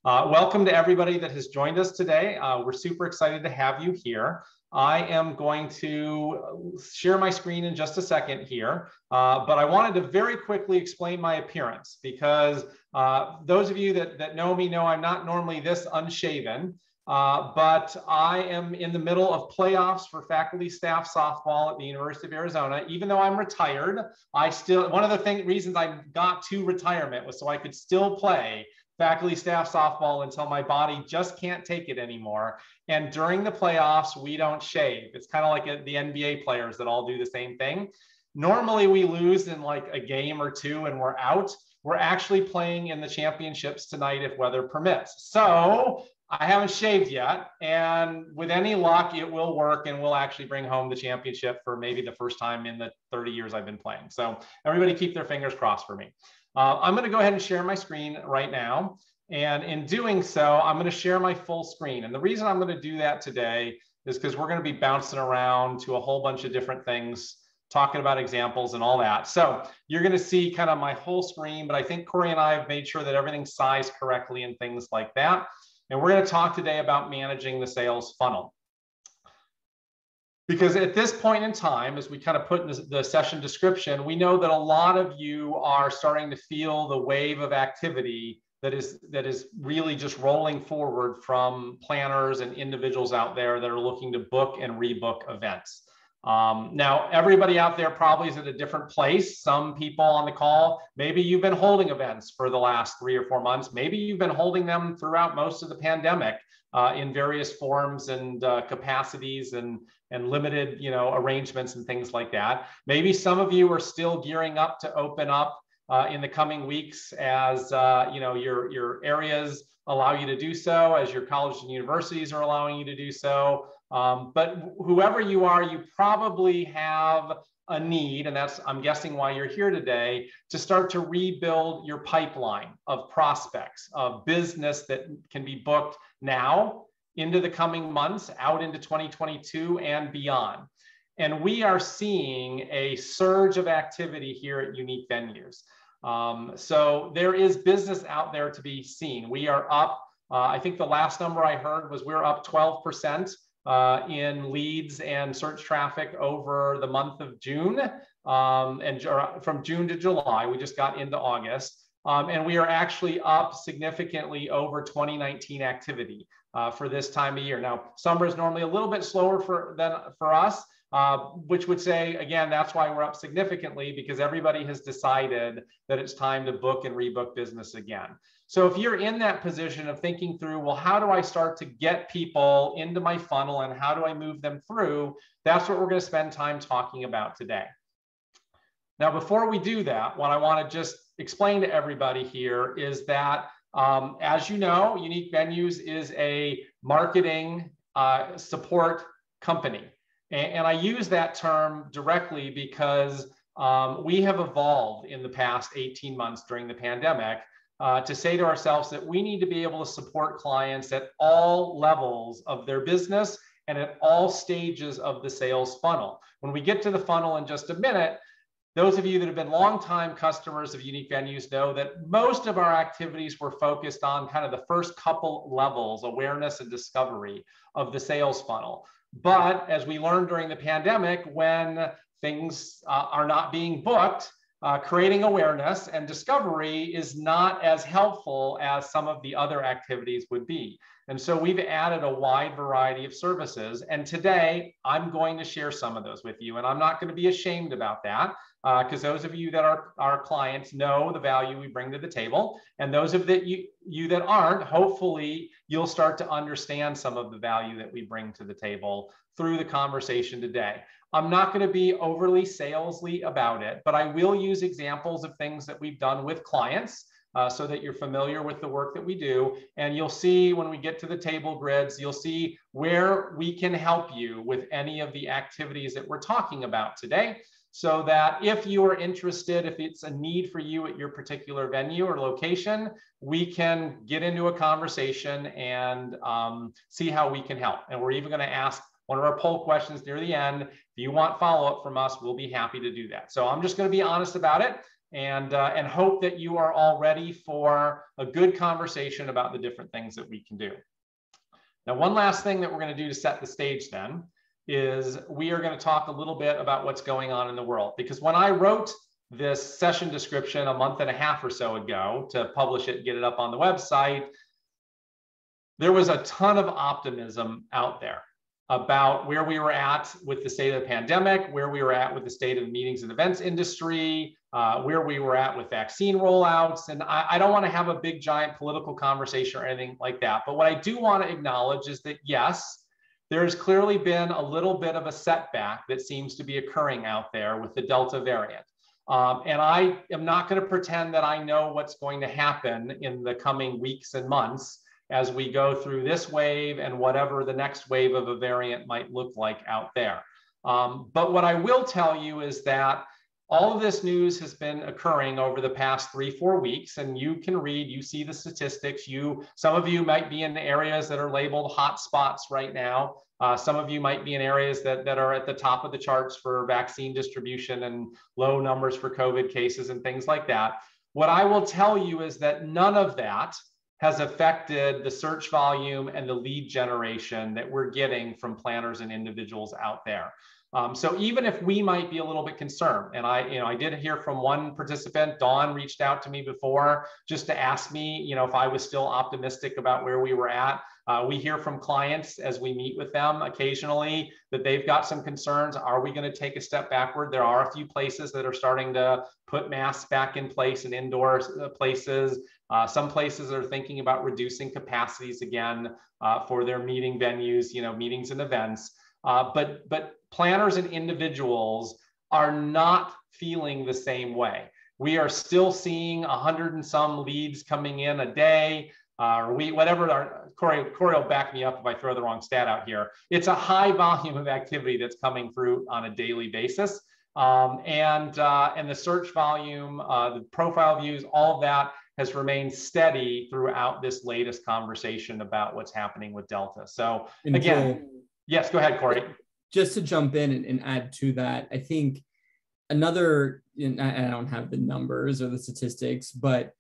Welcome to everybody that has joined us today. We're super excited to have you here. I am going to share my screen in just a second here, but I wanted to very quickly explain my appearance because those of you that know me know I'm not normally this unshaven, but I am in the middle of playoffs for faculty staff softball at the University of Arizona. Even though I'm retired, one of the reasons I got to retirement was so I could still play faculty staff softball until my body just can't take it anymore. And during the playoffs, we don't shave. It's kind of like the NBA players that all do the same thing. Normally we lose in like a game or two and we're out. We're actually playing in the championships tonight if weather permits. So I haven't shaved yet. And with any luck, it will work and we'll actually bring home the championship for maybe the first time in the 30 years I've been playing. So everybody keep their fingers crossed for me. I'm going to go ahead and share my screen right now. And in doing so, I'm going to share my full screen. And the reason I'm going to do that today is because we're going to be bouncing around to a whole bunch of different things, talking about examples and all that. So you're going to see kind of my whole screen, but I think Corey and I have made sure that everything's sized correctly and things like that. And we're going to talk today about managing the sales funnel. Because at this point in time, as we kind of put in the session description, we know that a lot of you are starting to feel the wave of activity that is really just rolling forward from planners and individuals out there that are looking to book and rebook events. Now, everybody out there probably is at a different place. Some people on the call, maybe you've been holding events for the last 3 or 4 months. Maybe you've been holding them throughout most of the pandemic in various forms and capacities and limited, arrangements and things like that. Maybe some of you are still gearing up to open up in the coming weeks as your areas allow you to do so, as your colleges and universities are allowing you to do so. But whoever you are, you probably have a need, and that's, I'm guessing, why you're here today, to start to rebuild your pipeline of prospects, of business that can be booked now into the coming months, out into 2022 and beyond. And we are seeing a surge of activity here at Unique Venues. So there is business out there to be seen. We are up, I think the last number I heard was we're up 12% in leads and search traffic over the month of June, and from June to July. We just got into August. And we are actually up significantly over 2019 activity for this time of year. Now, summer is normally a little bit slower for us, which would say, again, that's why we're up significantly, because everybody has decided that it's time to book and rebook business again. So if you're in that position of thinking through, well, how do I start to get people into my funnel and how do I move them through? That's what we're going to spend time talking about today. Now, before we do that, what I want to just explain to everybody here is that, as you know, Unique Venues is a marketing support company. And I use that term directly because we have evolved in the past 18 months during the pandemic to say to ourselves that we need to be able to support clients at all levels of their business and at all stages of the sales funnel. When we get to the funnel in just a minute, those of you that have been longtime customers of Unique Venues know that most of our activities were focused on kind of the first couple levels, awareness and discovery of the sales funnel. But as we learned during the pandemic, when things are not being booked, creating awareness and discovery is not as helpful as some of the other activities would be. And so we've added a wide variety of services. And today I'm going to share some of those with you. And I'm not going to be ashamed about that, because those of you that are our clients know the value we bring to the table. And those of you that aren't, hopefully you'll start to understand some of the value that we bring to the table through the conversation today. I'm not going to be overly salesy about it, but I will use examples of things that we've done with clients so that you're familiar with the work that we do. And you'll see when we get to the table grids, you'll see where we can help you with any of the activities that we're talking about today, so that if you are interested, if it's a need for you at your particular venue or location, we can get into a conversation and see how we can help. And we're even going to ask one of our poll questions near the end. If you want follow-up from us, we'll be happy to do that. So I'm just going to be honest about it. and hope that you are all ready for a good conversation about the different things that we can do. Now, one last thing that we're going to do to set the stage then is we are going to talk a little bit about what's going on in the world. Because when I wrote this session description a month and a half or so ago to publish it, get it up on the website, there was a ton of optimism out there about where we were at with the state of the pandemic, where we were at with the state of the meetings and events industry, where we were at with vaccine rollouts. And I don't want to have a big giant political conversation or anything like that. But what I do want to acknowledge is that, yes, there's clearly been a little bit of a setback that seems to be occurring out there with the Delta variant. And I am not going to pretend that I know what's going to happen in the coming weeks and months as we go through this wave and whatever the next wave of a variant might look like out there. But what I will tell you is that all of this news has been occurring over the past 3-4 weeks, and you can read, you see the statistics. Some of you might be in areas that are labeled hot spots right now. Some of you might be in areas that are at the top of the charts for vaccine distribution and low numbers for COVID cases and things like that. What I will tell you is that none of that has affected the search volume and the lead generation that we're getting from planners and individuals out there. So even if we might be a little bit concerned, and I did hear from one participant, Dawn reached out to me before just to ask me, if I was still optimistic about where we were at. We hear from clients as we meet with them occasionally that they've got some concerns. Are we going to take a step backward? There are a few places that are starting to put masks back in place in indoor places. Some places are thinking about reducing capacities again for their meeting venues, meetings and events. But planners and individuals are not feeling the same way. We are still seeing 100 and some leads coming in a day, or whatever. Corey will back me up if I throw the wrong stat out here. It's a high volume of activity that's coming through on a daily basis. And the search volume, the profile views, all of that has remained steady throughout this latest conversation about what's happening with Delta. So again, yes, go ahead, Corey. Just to jump in and add to that, I think another, and I don't have the numbers or the statistics, but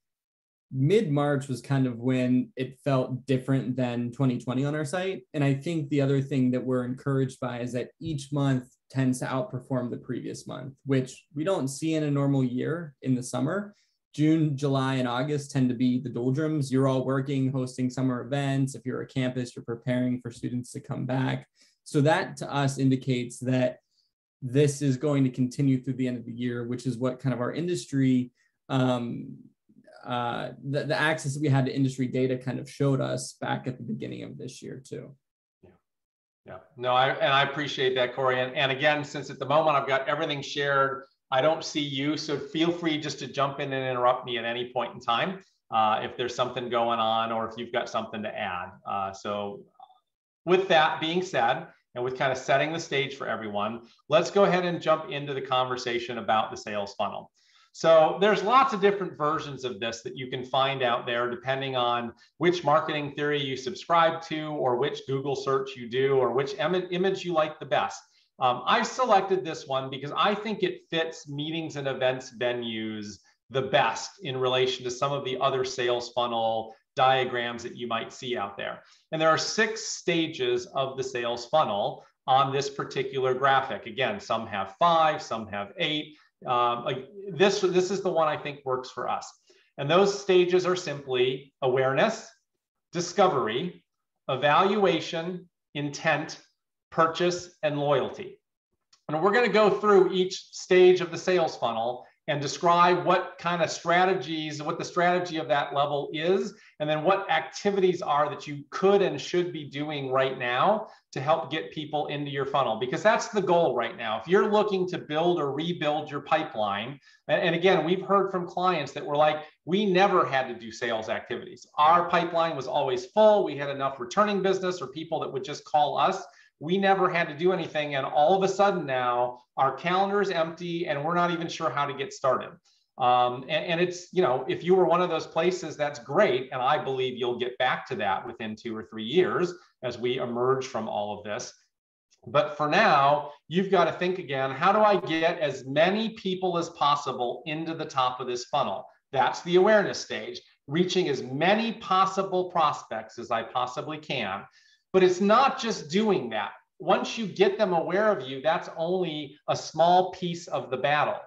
mid-March was kind of when it felt different than 2020 on our site. And I think the other thing that we're encouraged by is that each month tends to outperform the previous month, which we don't see in a normal year in the summer. June, July, and August tend to be the doldrums. You're all working, hosting summer events. If you're a campus, you're preparing for students to come back. So that to us indicates that this is going to continue through the end of the year, which is what kind of our industry, the access that we had to industry data kind of showed us back at the beginning of this year too. Yeah. No, I appreciate that, Corey. And again, since at the moment I've got everything shared, I don't see you, so feel free just to jump in and interrupt me at any point in time if there's something going on or if you've got something to add. So with that being said, and with kind of setting the stage for everyone, let's go ahead and jump into the conversation about the sales funnel. So there's lots of different versions of this that you can find out there depending on which marketing theory you subscribe to or which Google search you do or which image you like the best. I've selected this one because I think it fits meetings and events venues the best in relation to some of the other sales funnel diagrams that you might see out there. And there are 6 stages of the sales funnel on this particular graphic. Again, some have 5, some have 8. This is the one I think works for us. And those stages are simply awareness, discovery, evaluation, intent, purchase, and loyalty. And we're going to go through each stage of the sales funnel and describe what kind of strategies, what the strategy of that level is, and then what activities are that you could and should be doing right now to help get people into your funnel, because that's the goal right now. If you're looking to build or rebuild your pipeline, and again, we've heard from clients that were like, we never had to do sales activities. Our pipeline was always full. We had enough returning business or people that would just call us. We never had to do anything. And all of a sudden now our calendar is empty and we're not even sure how to get started. And it's, if you were one of those places, that's great. And I believe you'll get back to that within 2 or 3 years as we emerge from all of this. But for now, you've got to think again, how do I get as many people as possible into the top of this funnel? That's the awareness stage, reaching as many possible prospects as I possibly can. But it's not just doing that. Once you get them aware of you, that's only a small piece of the battle.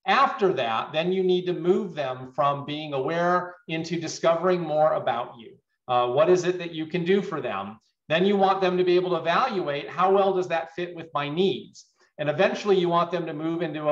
After that, then you need to move them from being aware into discovering more about you. What is it that you can do for them? Then you want them to be able to evaluate how well does that fit with my needs? And eventually you want them to move into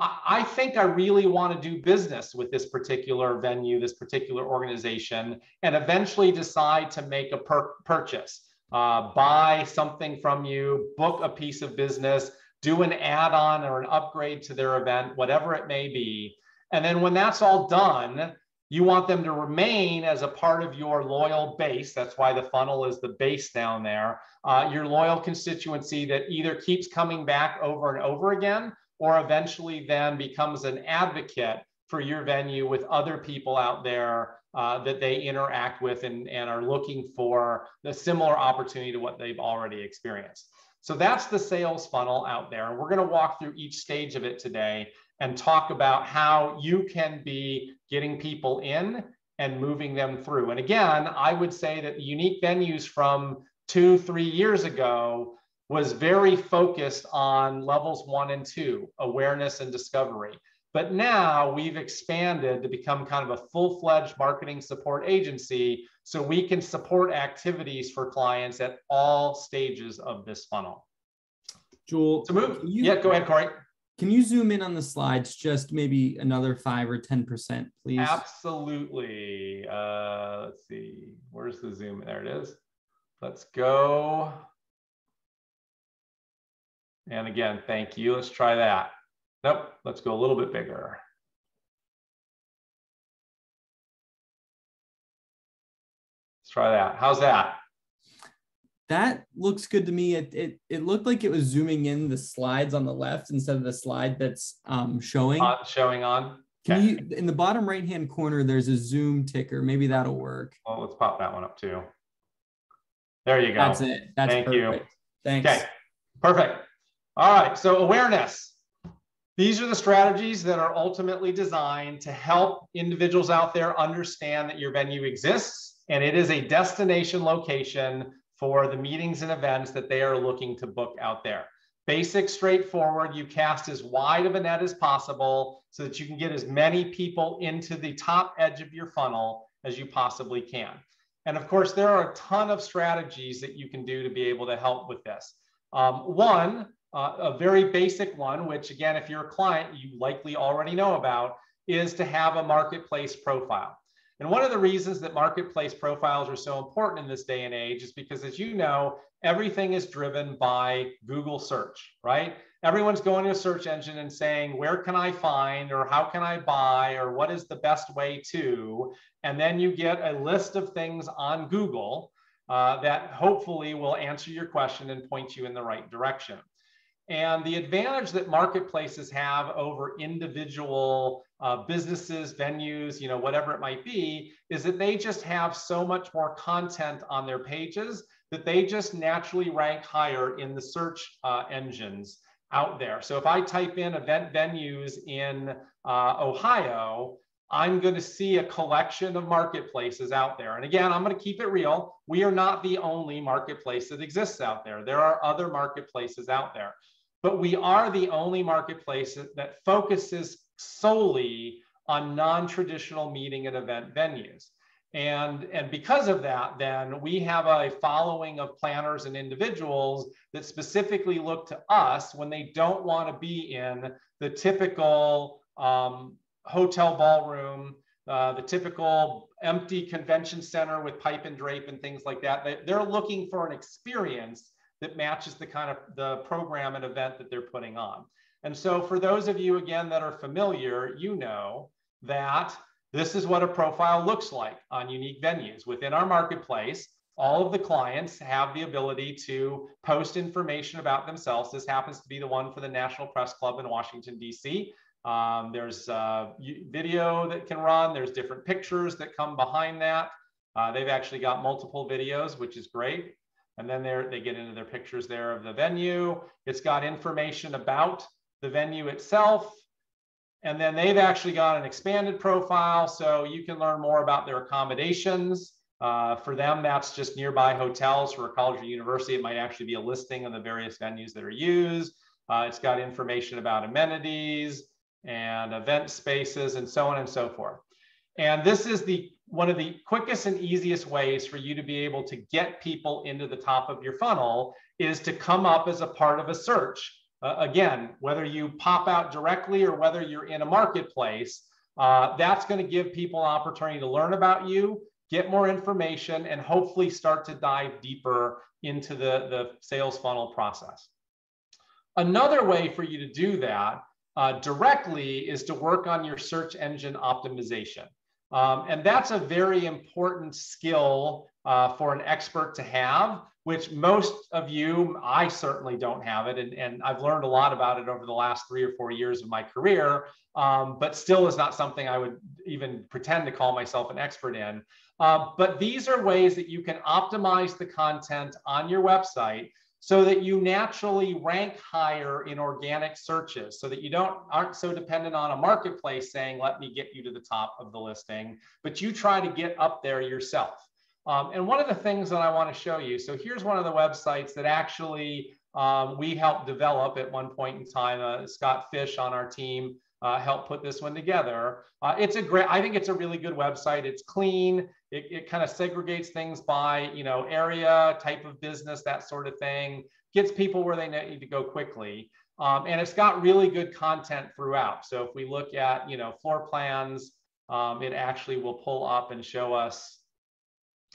I think I really want to do business with this particular venue, this particular organization, and eventually decide to make a purchase, buy something from you, book a piece of business, do an add-on or an upgrade to their event, whatever it may be. And then when that's all done, you want them to remain as a part of your loyal base. That's why the funnel is the base down there. Your loyal constituency that either keeps coming back over and over again, or eventually then becomes an advocate for your venue with other people out there that they interact with and are looking for the similar opportunity to what they've already experienced. So that's the sales funnel out there. And we're going to walk through each stage of it today and talk about how you can be getting people in and moving them through. And again, I would say that the unique venues from 2-3 years ago was very focused on levels 1 and 2, awareness and discovery. But now we've expanded to become kind of a full-fledged marketing support agency so we can support activities for clients at all stages of this funnel. Joel, so move. Yeah, go ahead, Corey. Can you zoom in on the slides just maybe another 5 or 10%, please? Absolutely. Let's see. Where's the zoom? There it is. Let's go. And again, thank you. Let's try that. Nope. Let's go a little bit bigger. Let's try that. How's that? That looks good to me. It looked like it was zooming in the slides on the left instead of the slide that's showing. Showing on. Can you, in the bottom right-hand corner, there's a zoom ticker. Maybe that'll work. Well, let's pop that one up too. There you go. That's it. That's Thank perfect. you. Thanks. Okay, perfect. All right, so awareness. These are the strategies that are ultimately designed to help individuals out there understand that your venue exists and it is a destination location for the meetings and events that they are looking to book out there. Basic, straightforward, you cast as wide of a net as possible so that you can get as many people into the top edge of your funnel as you possibly can. And of course, there are a ton of strategies that you can do to be able to help with this. One, a very basic one, which again, if you're a client, you likely already know about, is to have a marketplace profile. And one of the reasons that marketplace profiles are so important in this day and age is because, as you know, everything is driven by Google search, right? Everyone's going to a search engine and saying, where can I find, or how can I buy, or what is the best way to? And then you get a list of things on Google that hopefully will answer your question and point you in the right direction. And the advantage that marketplaces have over individual businesses, venues, whatever it might be, is that they just have so much more content on their pages that they just naturally rank higher in the search engines out there. So if I type in event venues in Ohio, I'm going to see a collection of marketplaces out there. And again, I'm going to keep it real. We are not the only marketplace that exists out there. There are other marketplaces out there. But we are the only marketplace that focuses solely on non-traditional meeting and event venues. And because of that, then we have a following of planners and individuals that specifically look to us when they don't want to be in the typical hotel ballroom, the typical empty convention center with pipe and drape and things like that. They're looking for an experience that matches the kind of the program and event that they're putting on. And so for those of you, again, that are familiar, you know that this is what a profile looks like on unique venues. Within our marketplace, all of the clients have the ability to post information about themselves. This happens to be the one for the National Press Club in Washington, D.C. There's video that can run. There's different pictures that come behind that. They've actually got multiple videos, which is great. And then they get into their pictures there of the venue. It's got information about the venue itself. And then they've actually got an expanded profile, so you can learn more about their accommodations. For them, that's just nearby hotels. For a college or university, it might actually be a listing of the various venues that are used. It's got information about amenities and event spaces and so on and so forth. And this is one of the quickest and easiest ways for you to be able to get people into the top of your funnel is to come up as a part of a search. Again, whether you pop out directly or whether you're in a marketplace, that's going to give people an opportunity to learn about you, get more information, and hopefully start to dive deeper into the sales funnel process. Another way for you to do that directly is to work on your search engine optimization. And that's a very important skill for an expert to have, which most of you, I certainly don't have it. And I've learned a lot about it over the last 3 or 4 years of my career, but still is not something I would even pretend to call myself an expert in. But these are ways that you can optimize the content on your website so that you naturally rank higher in organic searches, so that you aren't so dependent on a marketplace saying, let me get you to the top of the listing, but you try to get up there yourself. And one of the things that I want to show you, so here's one of the websites that actually we helped develop at one point in time. Scott Fish on our team helped put this one together. I think it's a really good website. It's clean. It kind of segregates things by, area, type of business, that sort of thing, gets people where they need to go quickly. And it's got really good content throughout. So if we look at, floor plans, it actually will pull up and show us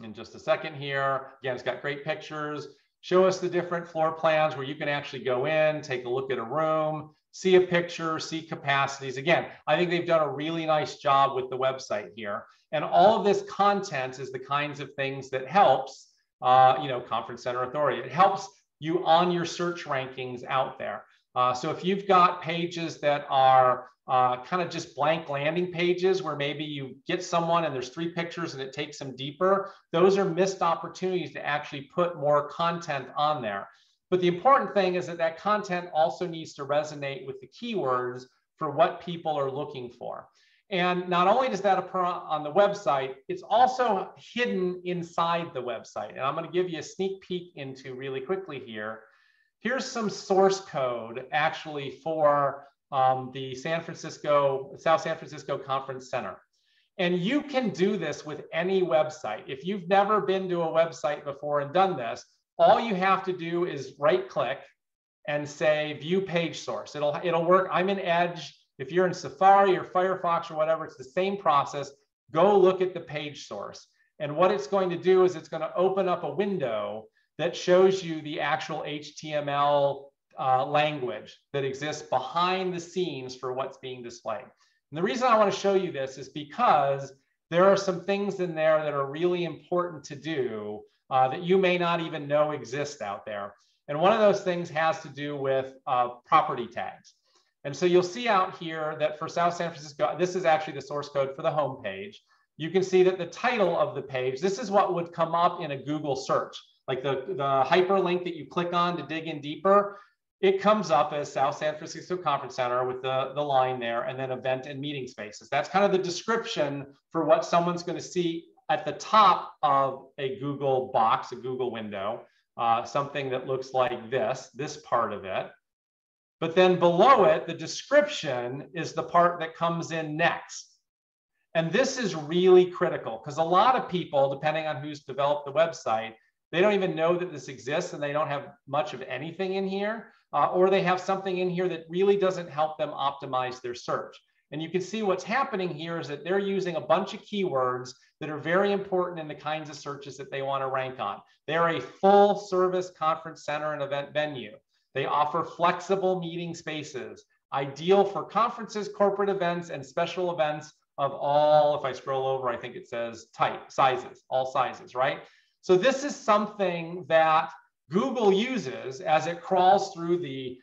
in just a second here. Again, it's got great pictures, show us the different floor plans where you can actually go in, take a look at a room, see a picture, see capacities. Again, I think they've done a really nice job with the website here. And all of this content is the kinds of things that helps, Conference Center Authority. It helps you on your search rankings out there. So if you've got pages that are kind of just blank landing pages where maybe you get someone and there's 3 pictures and it takes them deeper, those are missed opportunities to actually put more content on there. But the important thing is that that content also needs to resonate with the keywords for what people are looking for. And not only does that appear on the website, it's also hidden inside the website. And I'm going to give you a sneak peek into really quickly here. Here's some source code actually for the South San Francisco Conference Center. And you can do this with any website. If you've never been to a website before and done this, all you have to do is right click and say view page source. It'll work. I'm in Edge. If you're in Safari or Firefox or whatever, it's the same process. Go look at the page source. And what it's going to do is it's going to open up a window that shows you the actual HTML language that exists behind the scenes for what's being displayed. And the reason I want to show you this is because there are some things in there that are really important to do that you may not even know exist out there. And one of those things has to do with property tags. And so you'll see out here that for South San Francisco, this is actually the source code for the home page. You can see that the title of the page, this is what would come up in a Google search, like the hyperlink that you click on to dig in deeper. It comes up as South San Francisco Conference Center with the line there, and then event and meeting spaces. That's kind of the description for what someone's going to see at the top of a Google box, a Google window, something that looks like this part of it. But then below it, the description is the part that comes in next. And this is really critical because a lot of people, depending on who's developed the website, they don't even know that this exists and they don't have much of anything in here, or they have something in here that really doesn't help them optimize their search. And you can see what's happening here is that they're using a bunch of keywords that are very important in the kinds of searches that they want to rank on. They're a full service conference center and event venue. They offer flexible meeting spaces, ideal for conferences, corporate events, and special events of all, if I scroll over, I think it says sizes, all sizes, right? So this is something that Google uses as it crawls through the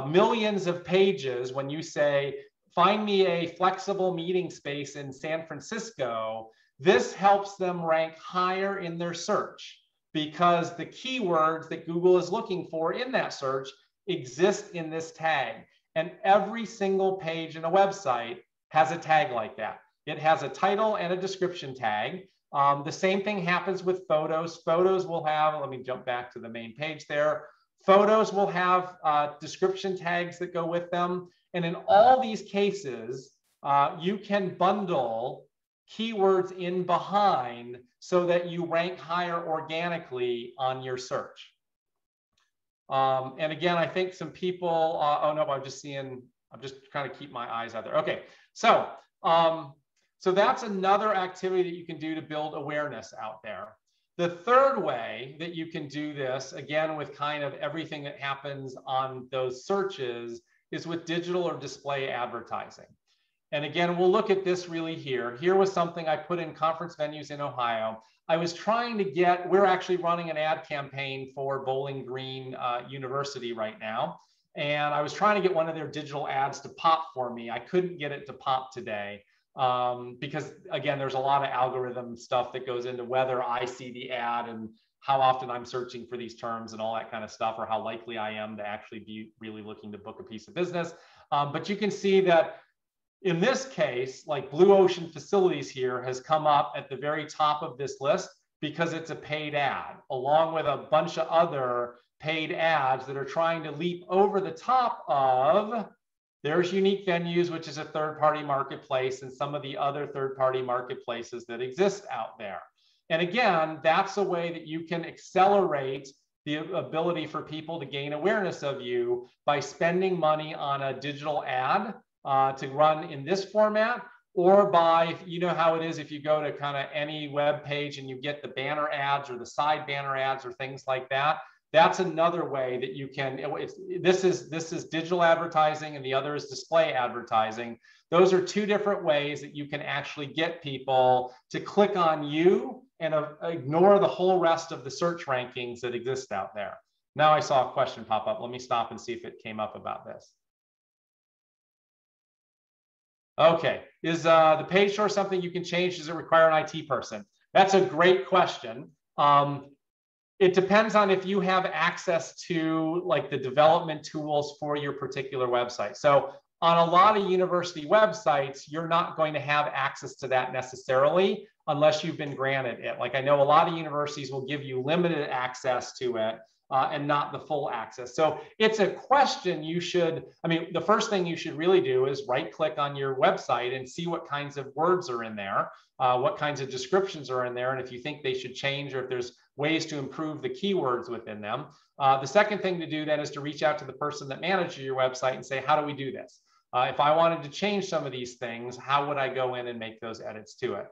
millions of pages when you say, find me a flexible meeting space in San Francisco. This helps them rank higher in their search because the keywords that Google is looking for in that search exist in this tag. And every single page in a website has a tag like that. It has a title and a description tag. The same thing happens with photos. Photos will have, let me jump back to the main page there. Photos will have description tags that go with them. And in all these cases, you can bundle keywords in behind so that you rank higher organically on your search. And again, I think some people, oh no, I'm just trying to keep my eyes out there. Okay, so that's another activity that you can do to build awareness out there. The third way that you can do this, again, with kind of everything that happens on those searches, is with digital or display advertising. And again, we'll look at this really here. Here was something I put in conference venues in Ohio. I was trying to get, we're actually running an ad campaign for Bowling Green University right now. And I was trying to get one of their digital ads to pop for me. I couldn't get it to pop today because, again, there's a lot of algorithm stuff that goes into whether I see the ad and how often I'm searching for these terms and all that kind of stuff, or how likely I am to actually be really looking to book a piece of business. But you can see that in this case, like Blue Ocean Facilities here has come up at the very top of this list because it's a paid ad, along with a bunch of other paid ads that are trying to leap over the top of, there's Unique Venues, which is a third-party marketplace, and some of the other third-party marketplaces that exist out there. And again, that's a way that you can accelerate the ability for people to gain awareness of you by spending money on a digital ad to run in this format, or by, you know how it is if you go to kind of any web page and you get the banner ads or the side banner ads or things like that. That's another way that you can, this is digital advertising and the other is display advertising. Those are two different ways that you can actually get people to click on you and ignore the whole rest of the search rankings that exist out there. Now I saw a question pop up. Let me stop and see if it came up about this. Okay, is the page store something you can change? Does it require an IT person? That's a great question. It depends on if you have access to like the development tools for your particular website. So on a lot of university websites, you're not going to have access to that necessarily unless you've been granted it. Like I know a lot of universities will give you limited access to it and not the full access. So it's a question you should, I mean, the first thing you should really do is right click on your website and see what kinds of words are in there, what kinds of descriptions are in there, and if you think they should change or if there's ways to improve the keywords within them. The second thing to do then is to reach out to the person that manages your website and say, how do we do this? If I wanted to change some of these things, how would I go in and make those edits to it?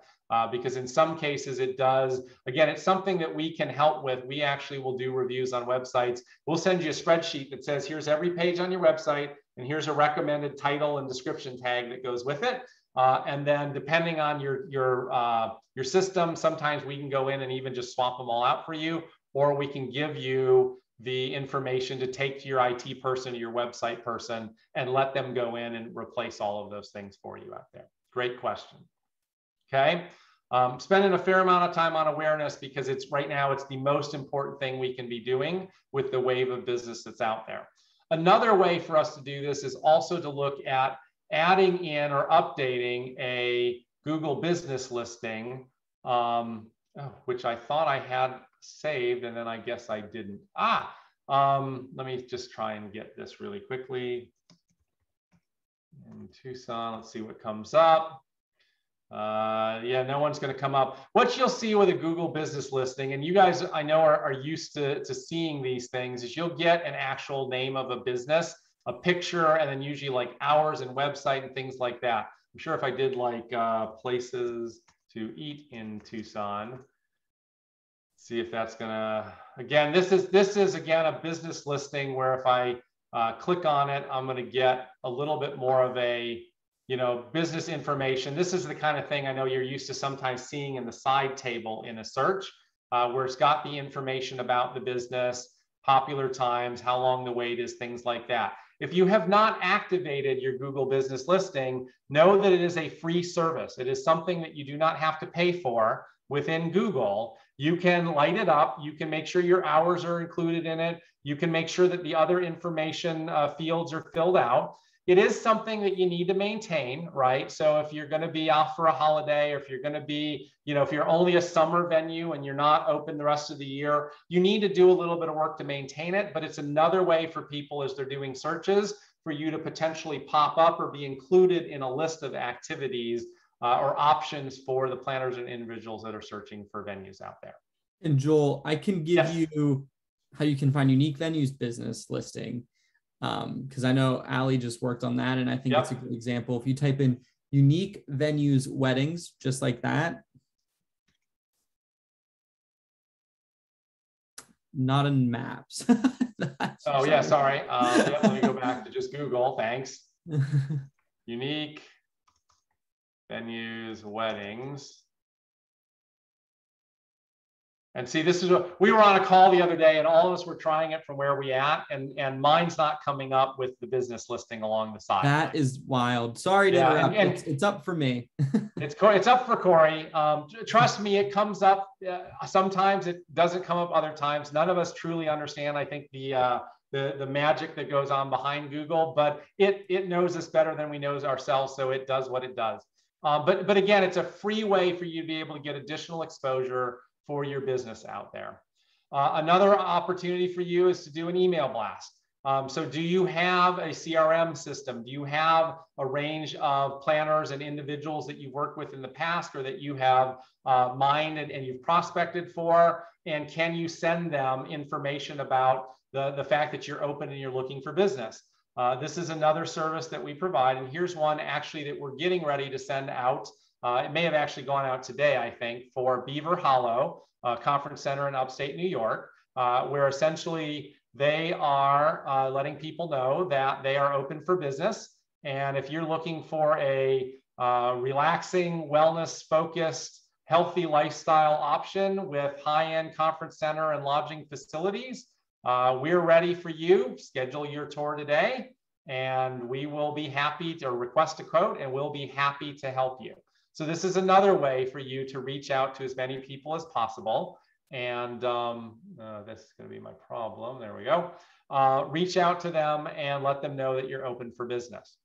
Because in some cases it does, again, it's something that we can help with. We actually will do reviews on websites. We'll send you a spreadsheet that says, here's every page on your website, and here's a recommended title and description tag that goes with it. And then depending on your system, sometimes we can go in and even just swap them all out for you, or we can give you the information to take to your IT person or your website person and let them go in and replace all of those things for you out there. Great question. Okay. Spending a fair amount of time on awareness because it's right now, it's the most important thing we can be doing with the wave of business that's out there. Another way for us to do this is also to look at adding in or updating a Google business listing, which I thought I had saved and then I guess I didn't. Let me just try and get this really quickly. In Tucson, let's see what comes up. Yeah, no one's going to come up. What you'll see with a Google business listing, and you guys I know are used to seeing these things, is you'll get an actual name of a business, a picture, and then usually like hours and website and things like that. I'm sure if I did like places to eat in Tucson, see if that's gonna, again, this is again a business listing where if I click on it, I'm gonna get a little bit more of a, you know, business information. This is the kind of thing I know you're used to sometimes seeing in the side table in a search, where it's got the information about the business, popular times, how long the wait is, things like that. If you have not activated your Google business listing, know that it is a free service. It is something that you do not have to pay for within Google. You can light it up. You can make sure your hours are included in it. You can make sure that the other information fields are filled out. It is something that you need to maintain, right? So if you're going to be off for a holiday, or if you're going to be, if you're only a summer venue and you're not open the rest of the year, you need to do a little bit of work to maintain it. But it's another way for people, as they're doing searches, for you to potentially pop up or be included in a list of activities or options for the planners and individuals that are searching for venues out there. And Joel, I can give you how you can find unique venues business listing. Because I know Ali just worked on that, and I think it's a good example. If you type in unique venues weddings, just like that, not in maps. Oh yeah, sorry. Let me go back to just Google. Thanks. Unique venues weddings. And see, this is what we were on a call the other day, and all of us were trying it from where we at, and mine's not coming up with the business listing along the side. That is wild. Sorry to interrupt. It's up for me. It's up for Corey. Trust me, it comes up. Sometimes it doesn't come up. Other times, none of us truly understand, I think, the magic that goes on behind Google, but it knows us better than we know ourselves, so it does what it does. But again, it's a free way for you to be able to get additional exposure for your business out there. Another opportunity for you is to do an email blast. So do you have a CRM system? Do you have a range of planners and individuals that you've worked with in the past, or that you have mined and you've prospected for? And can you send them information about the fact that you're open and you're looking for business? This is another service that we provide. And here's one actually that we're getting ready to send out. It may have actually gone out today, I think, for Beaver Hollow Conference Center in upstate New York, where essentially they are letting people know that they are open for business. And if you're looking for a relaxing, wellness-focused, healthy lifestyle option with high-end conference center and lodging facilities, we're ready for you. Schedule your tour today, and we will be happy to request a quote, and we'll be happy to help you. So this is another way for you to reach out to as many people as possible. And this is going to be my problem. There we go. Reach out to them and let them know that you're open for business.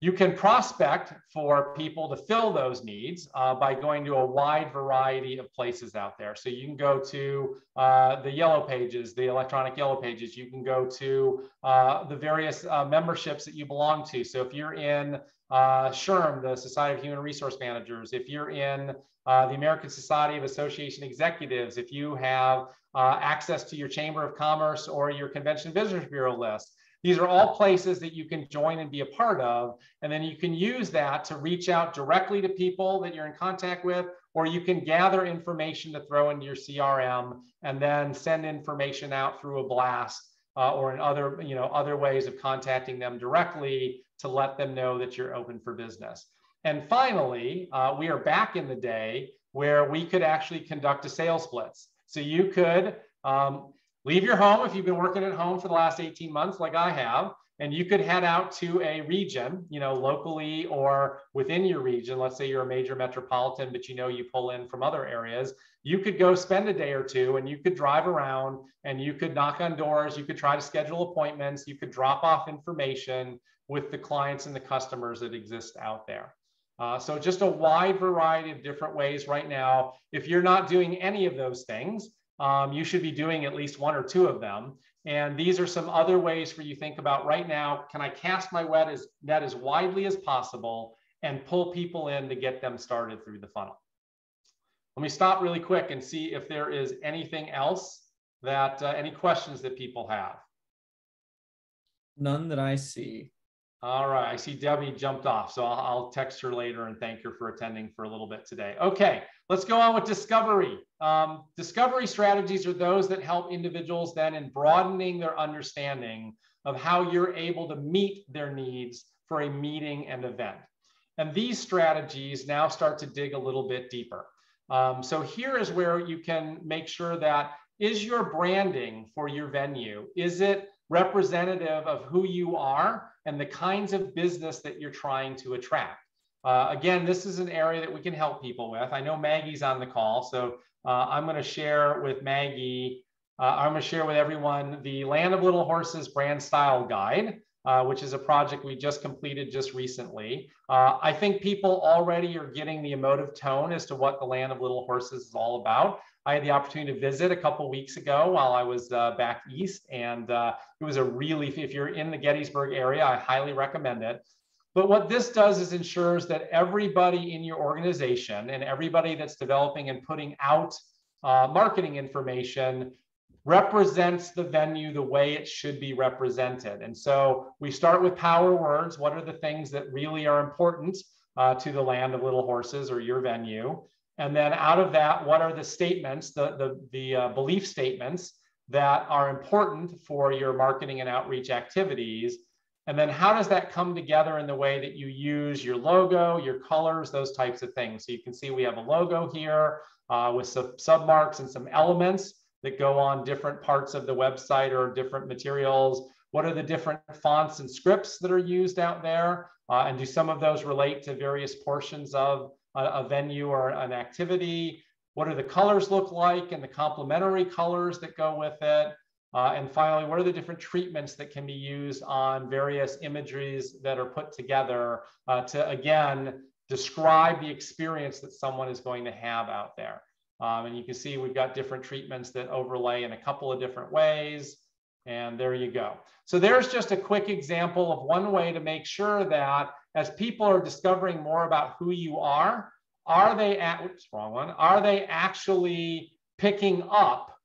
You can prospect for people to fill those needs by going to a wide variety of places out there. So you can go to the Yellow Pages, the electronic Yellow Pages. You can go to the various memberships that you belong to. So if you're in SHRM, the Society of Human Resource Managers, if you're in the American Society of Association Executives, if you have access to your Chamber of Commerce or your Convention Visitors Bureau list, these are all places that you can join and be a part of. And then you can use that to reach out directly to people that you're in contact with, or you can gather information to throw into your CRM and then send information out through a blast or in other ways of contacting them directly to let them know that you're open for business. And finally, we are back in the day where we could actually conduct a sales blitz. So you could leave your home if you've been working at home for the last 18 months like I have, and you could head out to a region, locally or within your region. Let's say you're a major metropolitan, but you pull in from other areas. You could go spend a day or two, and you could drive around, and you could knock on doors. You could try to schedule appointments. You could drop off information with the clients and the customers that exist out there. So just a wide variety of different ways right now. If you're not doing any of those things, you should be doing at least one or two of them. And these are some other ways for you to think about right now. Can I cast my net as widely as possible and pull people in to get them started through the funnel? Let me stop really quick and see if there is anything else that, any questions that people have. None that I see. All right, I see Debbie jumped off, so I'll text her later and thank her for attending for a little bit today. Okay, let's go on with discovery. Discovery strategies are those that help individuals then in broadening their understanding of how you're able to meet their needs for a meeting and event. And these strategies now start to dig a little bit deeper. So here is where you can make sure that, is your branding for your venue, is it representative of who you are and the kinds of business that you're trying to attract? Again, this is an area that we can help people with. I know Maggie's on the call, so I'm going to share with Maggie, I'm going to share with everyone the Land of Little Horses brand style guide, which is a project we just completed just recently. I think people already are getting the emotive tone as to what the Land of Little Horses is all about. I had the opportunity to visit a couple weeks ago while I was back east, and it was a really, if you're in the Gettysburg area, I highly recommend it. But what this does is ensures that everybody in your organization and everybody that's developing and putting out marketing information represents the venue the way it should be represented. And so we start with power words. What are the things that really are important to the Land of Little Horses or your venue? And then out of that, what are the statements, the belief statements that are important for your marketing and outreach activities? And then how does that come together in the way that you use your logo, your colors, those types of things? So you can see we have a logo here with some submarks and some elements that go on different parts of the website or different materials. What are the different fonts and scripts that are used out there? And do some of those relate to various portions of a venue or an activity? What do the colors look like and the complementary colors that go with it? And finally, what are the different treatments that can be used on various imageries that are put together to, again, describe the experience that someone is going to have out there? And you can see we've got different treatments that overlay in a couple of different ways. And there you go. So there's just a quick example of one way to make sure that as people are discovering more about who you are they are they actually picking up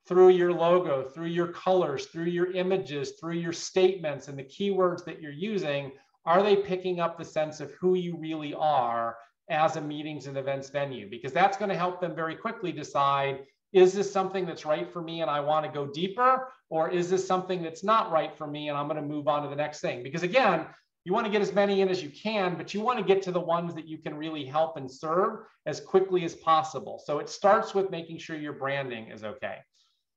through your logo, through your colors, through your images, through your statements and the keywords that you're using? Are they picking up the sense of who you really are as a meetings and events venue? Because that's going to help them very quickly decide, is this something that's right for me and I want to go deeper? Or is this something that's not right for me and I'm going to move on to the next thing? Because again, you want to get as many in as you can, but you want to get to the ones that you can really help and serve as quickly as possible. So it starts with making sure your branding is okay.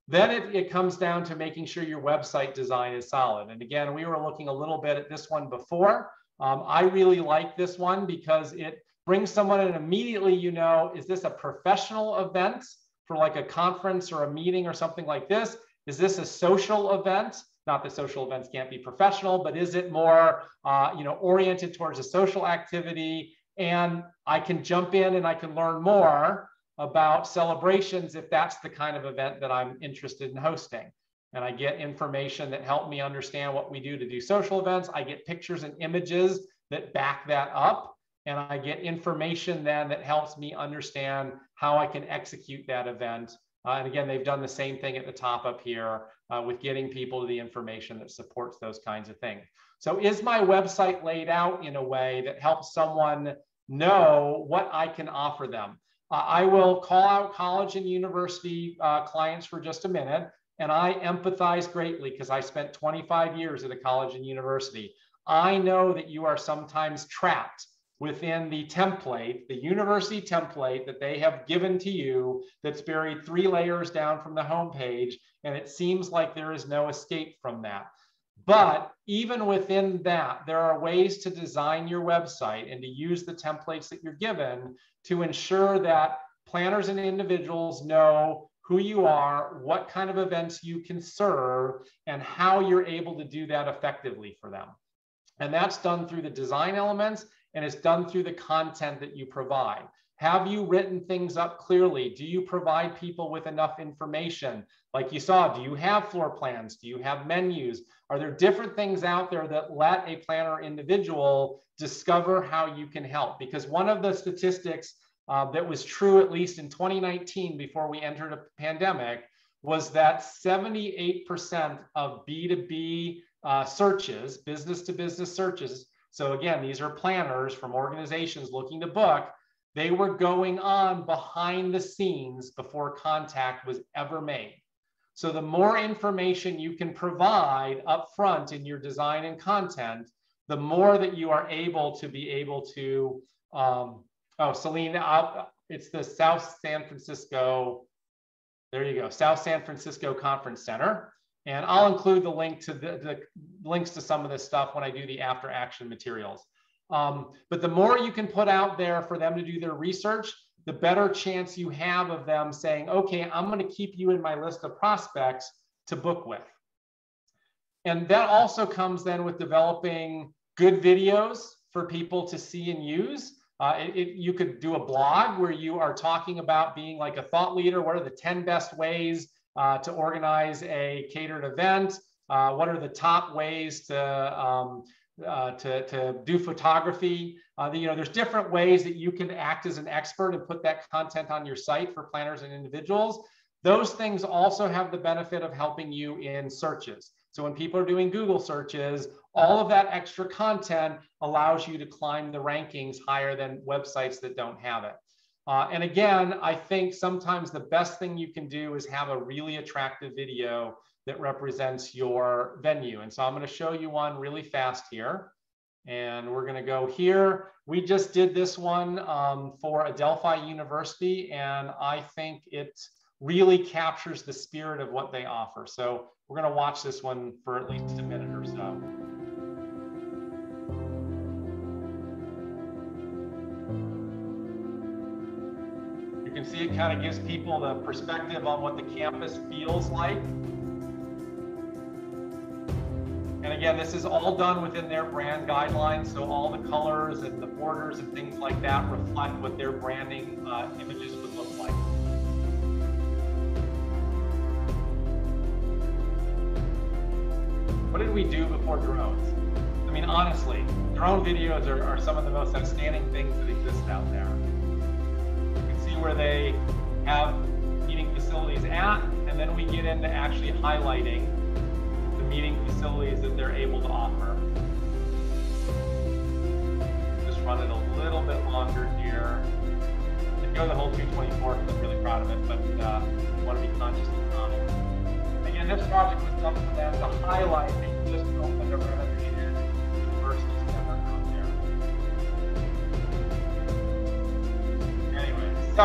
Then it comes down to making sure your website design is solid. And again, we were looking a little bit at this one before. I really like this one because it brings someone in immediately, you know, is this a professional event for like a conference or a meeting or something like this? Is this a social event? Not that social events can't be professional, but is it more, oriented towards a social activity? And I can jump in and I can learn more about celebrations if that's the kind of event that I'm interested in hosting. And I get information that help me understand what we do to do social events. I get pictures and images that back that up. And I get information then that helps me understand how I can execute that event. And again, they've done the same thing at the top up here with getting people to the information that supports those kinds of things. So is my website laid out in a way that helps someone know what I can offer them? I will call out college and university clients for just a minute. And I empathize greatly because I spent 25 years at a college and university. I know that you are sometimes trapped within the template, the university template that they have given to you that's buried 3 layers down from the homepage, and it seems like there is no escape from that. But even within that, there are ways to design your website and to use the templates that you're given to ensure that planners and individuals know who you are, what kind of events you can serve, and how you're able to do that effectively for them. And that's done through the design elements, and it's done through the content that you provide. Have you written things up clearly? Do you provide people with enough information? Like you saw, do you have floor plans? Do you have menus? Are there different things out there that let a planner or individual discover how you can help? Because one of the statistics that was true, at least in 2019, before we entered a pandemic, was that 78% of B2B searches, business to business searches, so again, these are planners from organizations looking to book, they were going on behind the scenes before contact was ever made. So the more information you can provide up front in your design and content, the more that you are able to, Celine, it's the South San Francisco, there you go, South San Francisco Conference Center. And I'll include the link to the links to some of this stuff when I do the after action materials. But the more you can put out there for them to do their research, the better chance you have of them saying, okay, I'm going to keep you in my list of prospects to book with. And that also comes then with developing good videos for people to see and use. You could do a blog where you are talking about being like a thought leader. What are the 10 best ways to organize a catered event? What are the top ways to do photography? There's different ways that you can act as an expert and put that content on your site for planners and individuals. Those things also have the benefit of helping you in searches. So when people are doing Google searches, all of that extra content allows you to climb the rankings higher than websites that don't have it. And again, I think sometimes the best thing you can do is have a really attractive video that represents your venue. And so I'm going to show you one really fast here. And we're going to go here. We just did this one for Adelphi University, and I think it really captures the spirit of what they offer. So we're going to watch this one for at least a minute or so. You can see it kind of gives people the perspective on what the campus feels like. And again, this is all done within their brand guidelines. So all the colors and the borders and things like that reflect what their branding images would look like. What did we do before drones? I mean, honestly, drone videos are some of the most outstanding things that exist out there. You can see where they have meeting facilities at, and then we get into actually highlighting the meeting facilities that they're able to offer. Just run it a little bit longer here. If go the whole 224, because I'm really proud of it, but I want to be conscious of time. Again, this project was done for them to highlight that you just opened a renovated university center out there. Anyway, so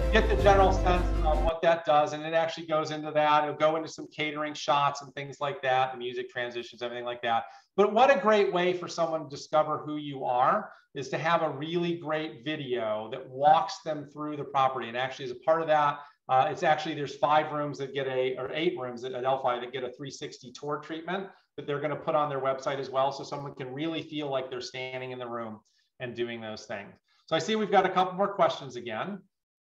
you get the general sense of what that does, and it actually goes into that. It'll go into some catering shots and things like that, the music transitions, everything like that. But what a great way for someone to discover who you are is to have a really great video that walks them through the property. And actually, as a part of that, it's actually, there's 5 rooms that get or 8 rooms at Adelphi that get a 360 tour treatment that they're going to put on their website as well. So someone can really feel like they're standing in the room and doing those things. So I see we've got a couple more questions again.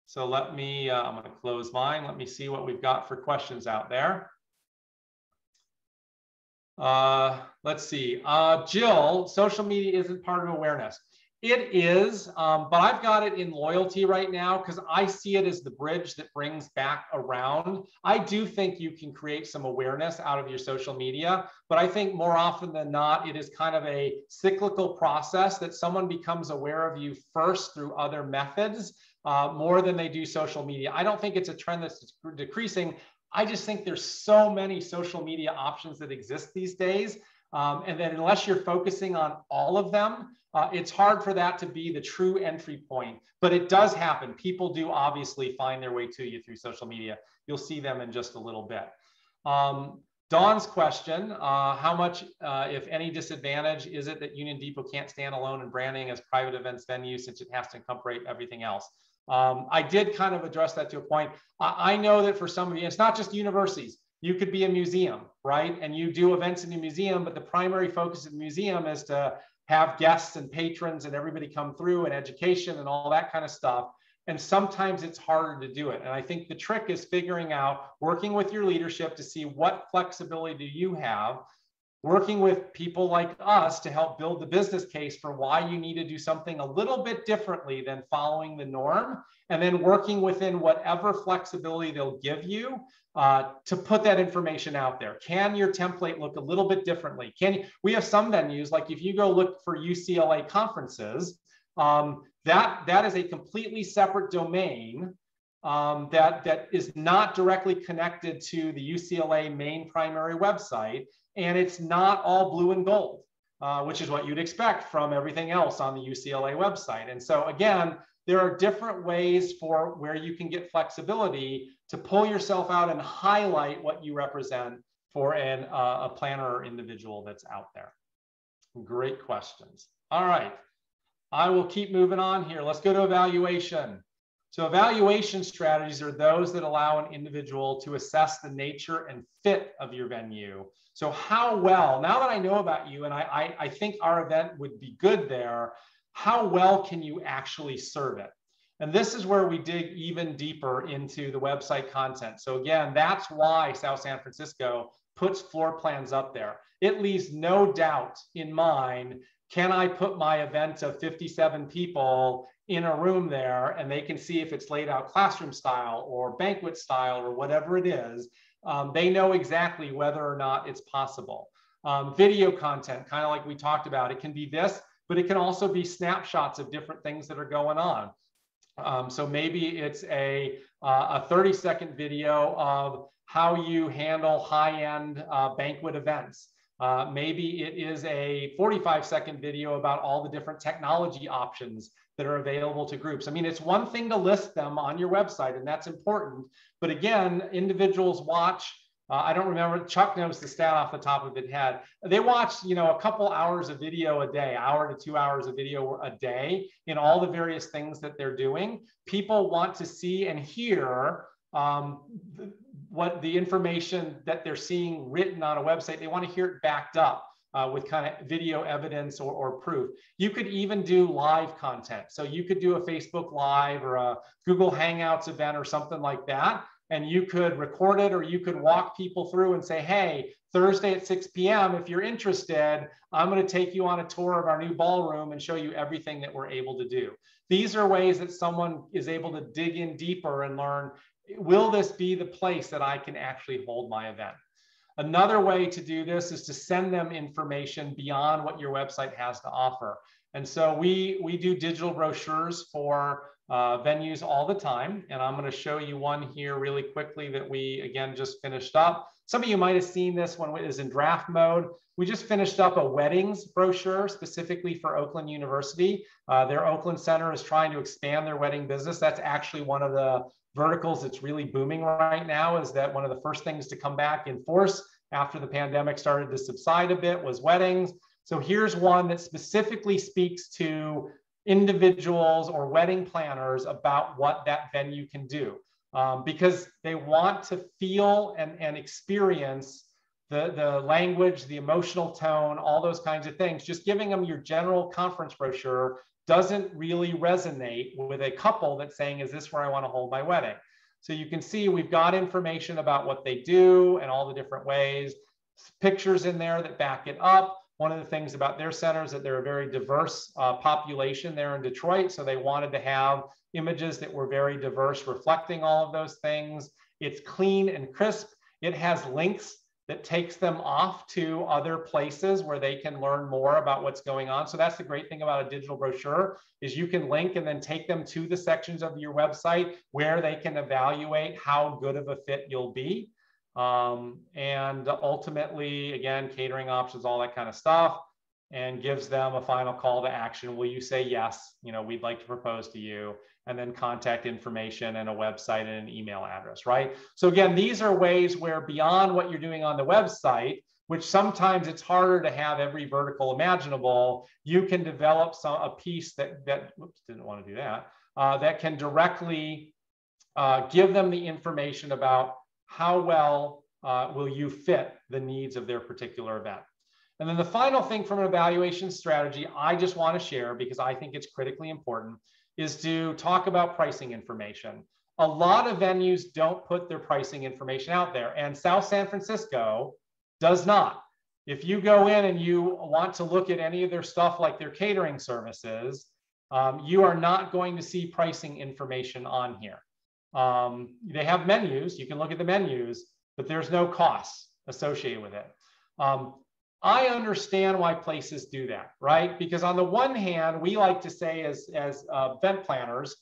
So let me, I'm going to close mine. Let me see what we've got for questions out there. Let's see. Jill, social media isn't part of awareness. It is, but I've got it in loyalty right now because I see it as the bridge that brings back around. I do think you can create some awareness out of your social media, but I think more often than not, it is kind of a cyclical process that someone becomes aware of you first through other methods more than they do social media. I don't think it's a trend that's decreasing. I just think there's so many social media options that exist these days. And then unless you're focusing on all of them, it's hard for that to be the true entry point, but it does happen. People do obviously find their way to you through social media. You'll see them in just a little bit. Dawn's question, how much, if any, disadvantage is it that Union Depot can't stand alone in branding as private events venue since it has to incorporate everything else? I did kind of address that to a point. I know that for some of you, it's not just universities. You could be a museum, right? And you do events in the museum, but the primary focus of the museum is to have guests and patrons and everybody come through and education and all that kind of stuff. And sometimes it's harder to do it. And I think the trick is figuring out, working with your leadership to see what flexibility do you have, working with people like us to help build the business case for why you need to do something a little bit differently than following the norm, and then working within whatever flexibility they'll give you to put that information out there. Can your template look a little bit differently? We have some venues, like if you go look for UCLA conferences, that is a completely separate domain that is not directly connected to the UCLA main primary website. And it's not all blue and gold, which is what you'd expect from everything else on the UCLA website. And so again, there are different ways for where you can get flexibility to pull yourself out and highlight what you represent for a planner or individual that's out there. Great questions. All right, I will keep moving on here. Let's go to evaluation. So evaluation strategies are those that allow an individual to assess the nature and fit of your venue. So how well, now that I know about you and I think our event would be good there, how well can you actually serve it? And this is where we dig even deeper into the website content. So again, that's why South San Francisco puts floor plans up there. It leaves no doubt in mind, can I put my event of 57 people in a room there and they can see if it's laid out classroom style or banquet style or whatever it is. They know exactly whether or not it's possible. Video content, kind of like we talked about, it can be this, but it can also be snapshots of different things that are going on. So maybe it's a 30-second video of how you handle high-end banquet events. Maybe it is a 45-second video about all the different technology options that are available to groups. I mean, it's one thing to list them on your website, and that's important. But again, individuals watch, I don't remember, Chuck knows the stat off the top of his head. They watch, a couple hours of video a day, hour to 2 hours of video a day in all the various things that they're doing. People want to see and hear what the information that they're seeing written on a website. They want to hear it backed up with kind of video evidence or proof. You could even do live content. So you could do a Facebook Live or a Google Hangouts event or something like that. And you could record it, or you could walk people through and say, hey, Thursday at 6 p.m., if you're interested, I'm going to take you on a tour of our new ballroom and show you everything that we're able to do. These are ways that someone is able to dig in deeper and learn, will this be the place that I can actually hold my event? Another way to do this is to send them information beyond what your website has to offer. And so we do digital brochures for venues all the time. And I'm going to show you one here really quickly that we, again, just finished up. Some of you might have seen this when it is in draft mode. We just finished up a weddings brochure specifically for Oakland University. Their Oakland Center is trying to expand their wedding business. That's actually one of the verticals that's really booming right now, is that one of the first things to come back in force after the pandemic started to subside a bit was weddings. So here's one that specifically speaks to individuals or wedding planners about what that venue can do, because they want to feel and experience the language, the emotional tone, all those kinds of things. Just giving them your general conference brochure doesn't really resonate with a couple that's saying, is this where I want to hold my wedding? So you can see we've got information about what they do and all the different ways, pictures in there that back it up. One of the things about their center is that they're a very diverse population there in Detroit. So they wanted to have images that were very diverse, reflecting all of those things. It's clean and crisp. It has links that takes them off to other places where they can learn more about what's going on. So that's the great thing about a digital brochure, is you can link and then take them to the sections of your website where they can evaluate how good of a fit you'll be. And ultimately, again, catering options, all that kind of stuff, and gives them a final call to action. Will you say yes? We'd like to propose to you, and then contact information and a website and an email address, right? So again, these are ways where beyond what you're doing on the website, which sometimes it's harder to have every vertical imaginable, you can develop a piece that oops, didn't want to do that, that can directly give them the information about how well will you fit the needs of their particular event. And then the final thing from an evaluation strategy I just want to share, because I think it's critically important, is to talk about pricing information. A lot of venues don't put their pricing information out there, and South San Francisco does not. If you go in and you want to look at any of their stuff like their catering services, you are not going to see pricing information on here. They have menus, you can look at the menus, but there's no costs associated with it. I understand why places do that, right? Because on the one hand, we like to say as event planners,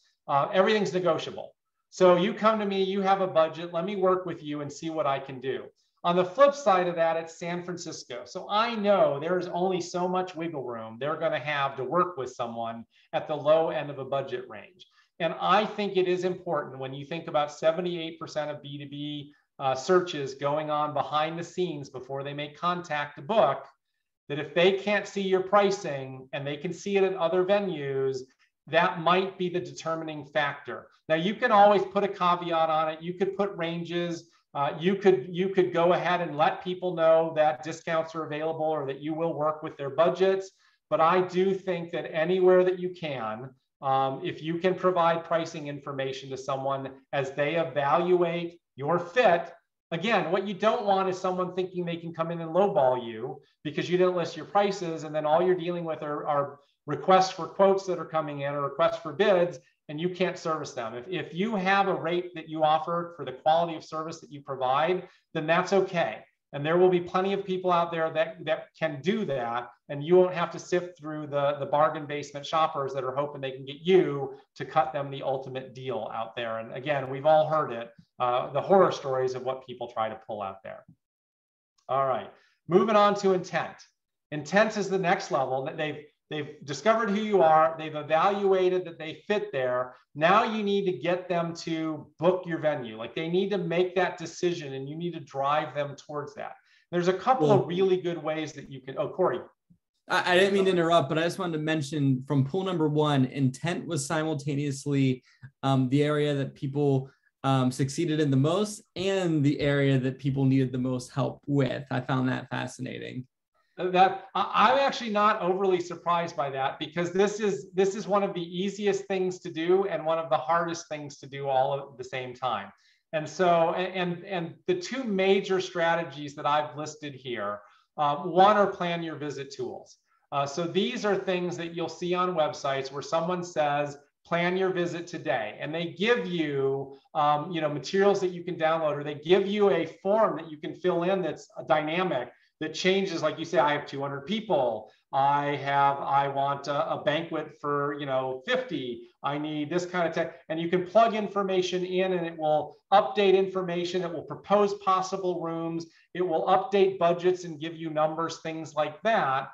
everything's negotiable. So you come to me, you have a budget, let me work with you and see what I can do. On the flip side of that, it's San Francisco. So I know there's only so much wiggle room they're going to have to work with someone at the low end of a budget range. And I think it is important when you think about 78% of B2B searches going on behind the scenes before they make contact to book, that if they can't see your pricing and they can see it at other venues, that might be the determining factor. Now, you can always put a caveat on it. You could put ranges. You could go ahead and let people know that discounts are available or that you will work with their budgets. But I do think that anywhere that you can, if you can provide pricing information to someone as they evaluate your fit. Again, what you don't want is someone thinking they can come in and lowball you because you didn't list your prices, and then all you're dealing with are requests for quotes that are coming in or requests for bids, and you can't service them. If you have a rate that you offer for the quality of service that you provide, then that's okay. And there will be plenty of people out there that can do that, and you won't have to sift through the bargain basement shoppers that are hoping they can get you to cut them the ultimate deal out there. And again, we've all heard it, the horror stories of what people try to pull out there. All right, moving on to intent. Intent is the next level. They've discovered who you are. They've evaluated that they fit there. Now you need to get them to book your venue. Like, they need to make that decision, and you need to drive them towards that. There's a couple of really good ways that you can. Oh, Corey. I didn't mean to interrupt, but I just wanted to mention from pool number one, intent was simultaneously the area that people succeeded in the most and the area that people needed the most help with. I found that fascinating. That I'm actually not overly surprised by that, because this is one of the easiest things to do and one of the hardest things to do all at the same time. And so, and the two major strategies that I've listed here, one are plan your visit tools. So these are things that you'll see on websites where someone says, plan your visit today, and they give you, materials that you can download, or they give you a form that you can fill in that's dynamic, that changes. Like you say, I have 200 people. I want a banquet for 50. I need this kind of tech, and you can plug information in, and it will update information. It will propose possible rooms. It will update budgets and give you numbers, things like that,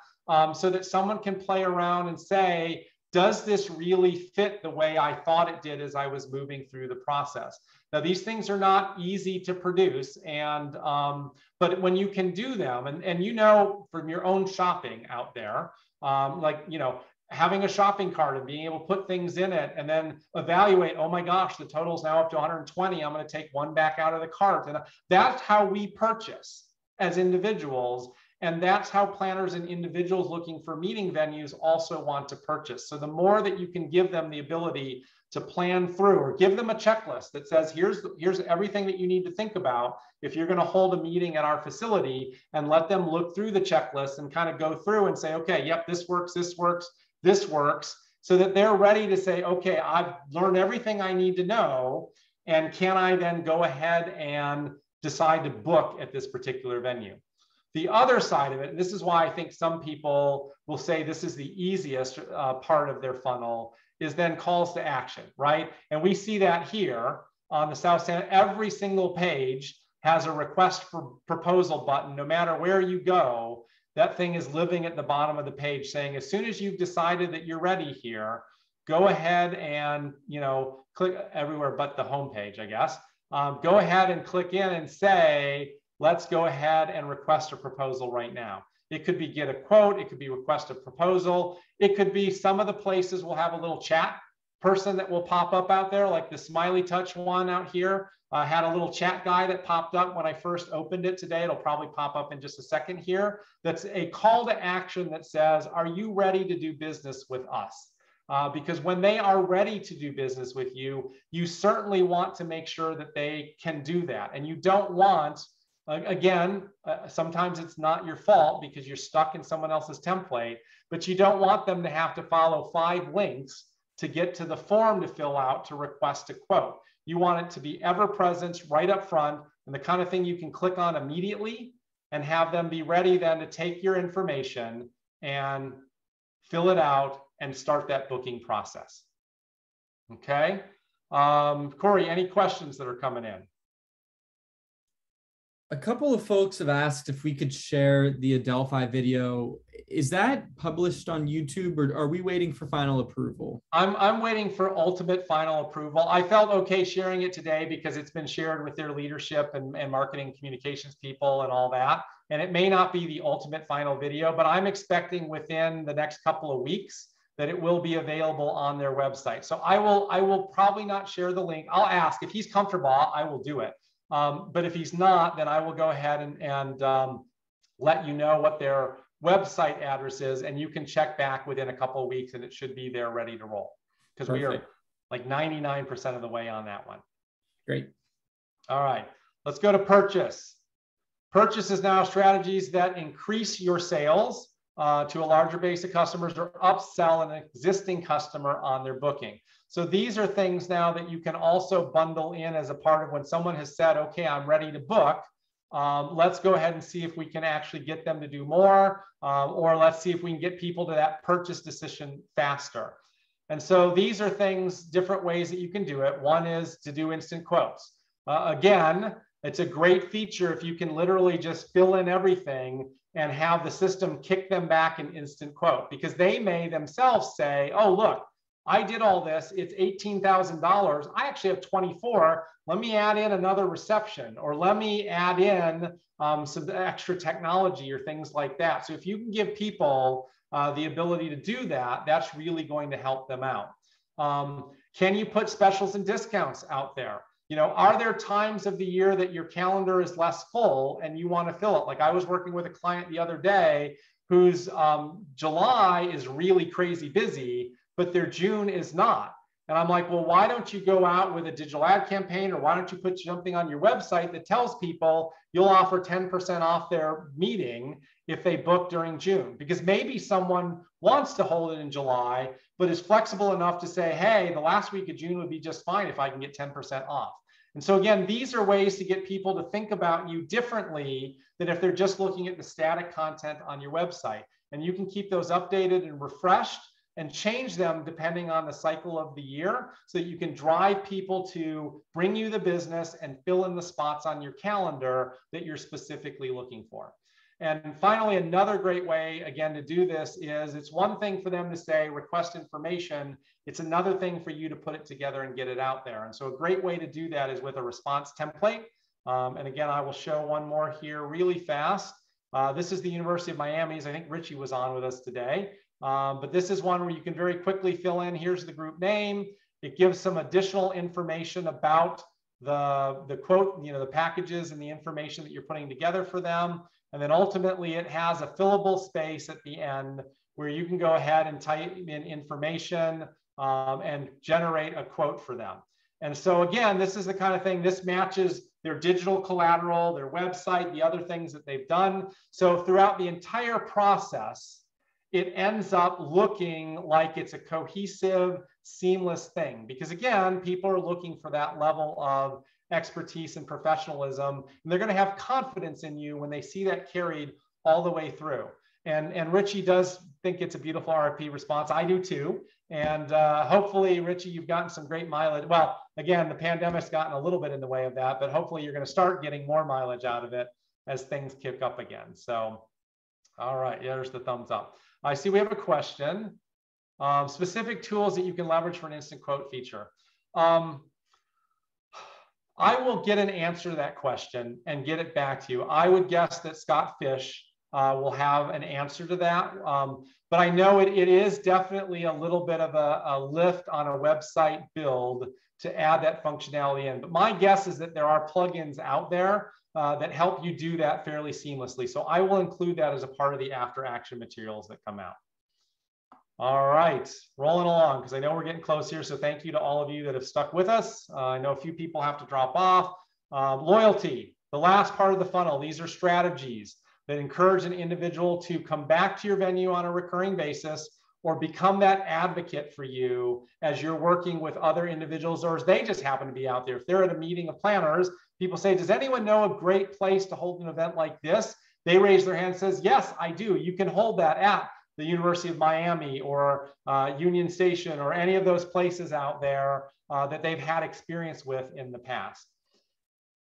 so that someone can play around and say, does this really fit the way I thought it did as I was moving through the process? Now, these things are not easy to produce, and but when you can do them, and from your own shopping out there, having a shopping cart and being able to put things in it and then evaluate, oh my gosh, the total's now up to 120. I'm going to take one back out of the cart. And that's how we purchase as individuals. And that's how planners and individuals looking for meeting venues also want to purchase. So the more that you can give them the ability to plan through, or give them a checklist that says, here's everything that you need to think about if you're going to hold a meeting at our facility, and let them look through the checklist and kind of go through and say, okay, yep, this works, this works, this works, so that they're ready to say, okay, I've learned everything I need to know, and can I then go ahead and decide to book at this particular venue? The other side of it, and this is why I think some people will say this is the easiest part of their funnel, is then calls to action, right? And we see that here on the South Stand. Every single page has a request for proposal button. No matter where you go, that thing is living at the bottom of the page saying, as soon as you've decided that you're ready here, go ahead and click everywhere but the home page, I guess. Go ahead and click in and say, let's go ahead and request a proposal right now. It could be get a quote. It could be request a proposal. It could be some of the places will have a little chat person that will pop up out there, like the Smiley Touch one out here. Had a little chat guy that popped up when I first opened it today. It'll probably pop up in just a second here. That's a call to action that says, are you ready to do business with us? Because when they are ready to do business with you, you certainly want to make sure that they can do that. And you don't want, sometimes it's not your fault because you're stuck in someone else's template, but you don't want them to have to follow 5 links to get to the form to fill out to request a quote. You want it to be ever present right up front, and the kind of thing you can click on immediately and have them be ready then to take your information and fill it out and start that booking process. Okay. Corey, any questions that are coming in? A couple of folks have asked if we could share the Adelphi video. Is that published on YouTube, or are we waiting for final approval? I'm waiting for ultimate final approval. I felt okay sharing it today because it's been shared with their leadership and marketing communications people and all that. And it may not be the ultimate final video, but I'm expecting within the next couple of weeks that it will be available on their website. So I will probably not share the link. I'll ask if he's comfortable, I will do it. But if he's not, then I will go ahead and let you know what their website address is, and you can check back within a couple of weeks and it should be there ready to roll, because we are like 99% of the way on that one. Great. All right, let's go to purchase. Purchase is now strategies that increase your sales to a larger base of customers or upsell an existing customer on their booking. So these are things now that you can also bundle in as a part of when someone has said, okay, I'm ready to book. Let's go ahead and see if we can actually get them to do more, or let's see if we can get people to that purchase decision faster. And so these are things, different ways that you can do it. One is to do instant quotes. Again, it's a great feature if you can literally just fill in everything and have the system kick them back an instant quote, because they may themselves say, oh, look, I did all this, it's $18,000. I actually have 24. Let me add in another reception, or let me add in some extra technology or things like that. So if you can give people the ability to do that, that's really going to help them out. Can you put specials and discounts out there? You know, are there times of the year that your calendar is less full and you want to fill it? Like I was working with a client the other day whose July is really crazy busy, but their June is not. And I'm like, well, why don't you go out with a digital ad campaign, or why don't you put something on your website that tells people you'll offer 10% off their meeting if they book during June? Because maybe someone wants to hold it in July, but is flexible enough to say, hey, the last week of June would be just fine if I can get 10% off. And so again, these are ways to get people to think about you differently than if they're just looking at the static content on your website. And you can keep those updated and refreshed and change them depending on the cycle of the year, so that you can drive people to bring you the business and fill in the spots on your calendar that you're specifically looking for. And finally, another great way, again, to do this is, it's one thing for them to say, request information. It's another thing for you to put it together and get it out there. And so a great way to do that is with a response template. And again, I will show one more here really fast. This is the University of Miami's. I think Richie was on with us today. But this is one where you can very quickly fill in, here's the group name. It gives some additional information about the quote, you know, the packages and the information that you're putting together for them. And then ultimately it has a fillable space at the end where you can go ahead and type in information and generate a quote for them. And so again, this is the kind of thing, this matches their digital collateral, their website, the other things that they've done. So throughout the entire process, it ends up looking like it's a cohesive, seamless thing. Because again, people are looking for that level of expertise and professionalism, and they're going to have confidence in you when they see that carried all the way through. And Richie does think it's a beautiful RFP response. I do too. And hopefully, Richie, you've gotten some great mileage. Well, again, the pandemic's gotten a little bit in the way of that, but hopefully you're going to start getting more mileage out of it as things kick up again. So, all right, there's the thumbs up. I see we have a question. Specific tools that you can leverage for an instant quote feature. I will get an answer to that question and get it back to you. I would guess that Scott Fish will have an answer to that. But I know it is definitely a little bit of a lift on a website build to add that functionality in. But my guess is that there are plugins out there that help you do that fairly seamlessly. So I will include that as a part of the after action materials that come out. All right, rolling along, because I know we're getting close here. So thank you to all of you that have stuck with us. I know a few people have to drop off. Loyalty, the last part of the funnel. These are strategies that encourage an individual to come back to your venue on a recurring basis, or become that advocate for you as you're working with other individuals, or as they just happen to be out there. If they're at a meeting of planners, people say, does anyone know a great place to hold an event like this? They raise their hand and says, yes, I do. You can hold that at the University of Miami or Union Station or any of those places out there that they've had experience with in the past.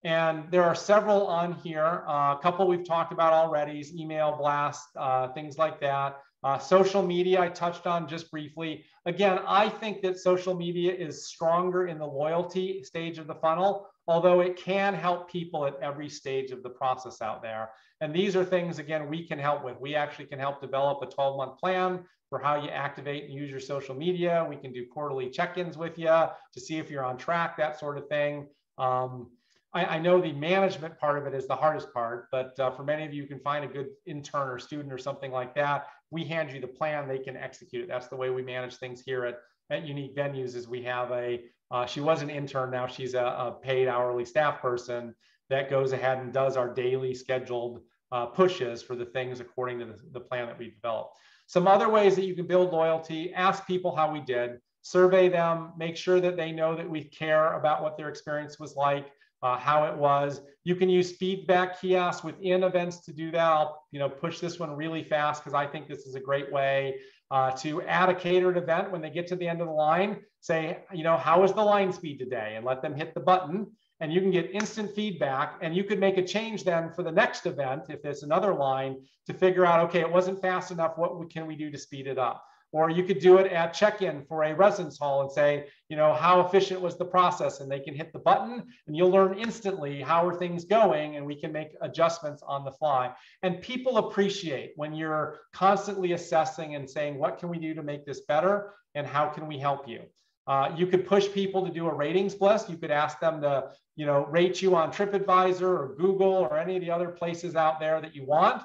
And there are several on here. A couple we've talked about already, email blast, things like that. Social media, I touched on just briefly. Again, I think that social media is stronger in the loyalty stage of the funnel, although it can help people at every stage of the process out there. And these are things, again, we can help with. We actually can help develop a 12-month plan for how you activate and use your social media. We can do quarterly check-ins with you to see if you're on track, that sort of thing. I know the management part of it is the hardest part, but for many of you, you can find a good intern or student or something like that. We hand you the plan, they can execute it. That's the way we manage things here at Unique Venues. Is we have she was an intern, now she's a paid hourly staff person that goes ahead and does our daily scheduled pushes for the things according to the plan that we developed. Some other ways that you can build loyalty: ask people how we did, survey them, make sure that they know that we care about what their experience was like, how it was. You can use feedback kiosks within events to do that. I'll push this one really fast because I think this is a great way to add a catered event. When they get to the end of the line, say, how was the line speed today? And let them hit the button. And you can get instant feedback, and you could make a change then for the next event, if there's another line, to figure out, okay, it wasn't fast enough, what can we do to speed it up? Or you could do it at check-in for a residence hall and say, how efficient was the process? And they can hit the button and you'll learn instantly how are things going, and we can make adjustments on the fly. And people appreciate when you're constantly assessing and saying, what can we do to make this better and how can we help you? You could push people to do a ratings list. You could ask them to, rate you on TripAdvisor or Google or any of the other places out there that you want.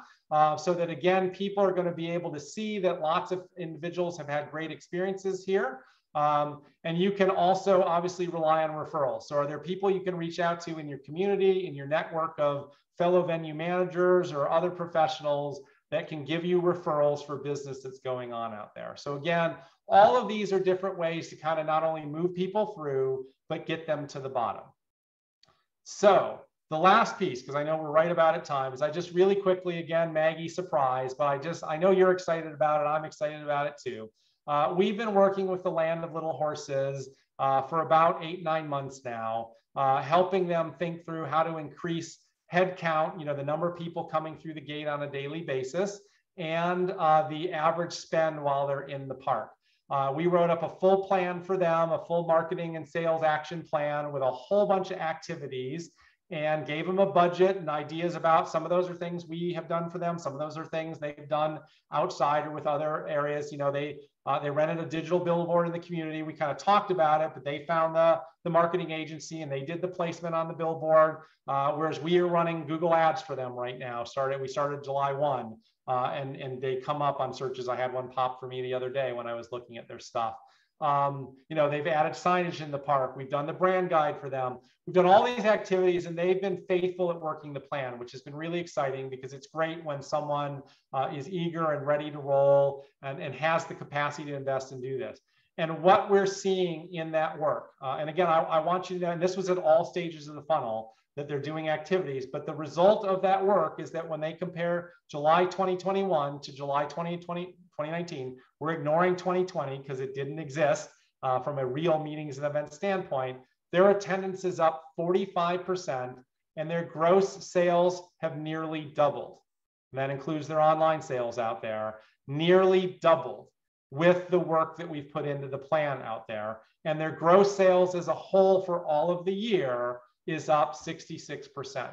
So that, again, people are going to be able to see that lots of individuals have had great experiences here. And you can also obviously rely on referrals. So are there people you can reach out to in your community, in your network of fellow venue managers or other professionals that can give you referrals for business that's going on out there? So again, all of these are different ways to kind of not only move people through, but get them to the bottom. So the last piece, because I know we're right about at time, is I just really quickly, again, Maggie, surprise, but I know you're excited about it. I'm excited about it too. We've been working with the Land of Little Horses for about 8-9 months now, helping them think through how to increase head count, the number of people coming through the gate on a daily basis, and the average spend while they're in the park. We wrote up a full plan for them, a full marketing and sales action plan with a whole bunch of activities, and gave them a budget and ideas about. Some of those are things we have done for them. Some of those are things they've done outside or with other areas. They rented a digital billboard in the community. We kind of talked about it, but they found the marketing agency and they did the placement on the billboard. Whereas we are running Google ads for them right now. We started July 1, and they come up on searches. I had one pop for me the other day when I was looking at their stuff. They've added signage in the park. We've done the brand guide for them. We've done all these activities, and they've been faithful at working the plan, which has been really exciting because it's great when someone is eager and ready to roll and has the capacity to invest and do this. And what we're seeing in that work, and again, I want you to know, and this was at all stages of the funnel, that they're doing activities, but the result of that work is that when they compare July 2021 to July 2019, we're ignoring 2020 because it didn't exist from a real meetings and events standpoint. Their attendance is up 45%, and their gross sales have nearly doubled. And that includes their online sales out there, nearly doubled with the work that we've put into the plan out there. And their gross sales as a whole for all of the year is up 66%.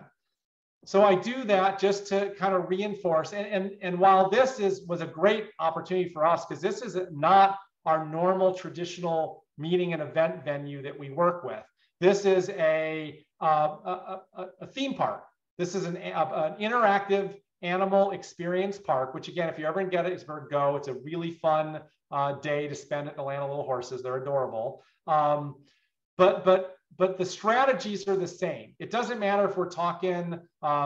So I do that just to kind of reinforce, and while this was a great opportunity for us, because this is not our normal traditional meeting and event venue that we work with. This is a theme park. This is an interactive animal experience park, which again, if you're ever in Gettysburg, go. It's a really fun day to spend at the Land of Little Horses. They're adorable. But the strategies are the same. It doesn't matter if we're talking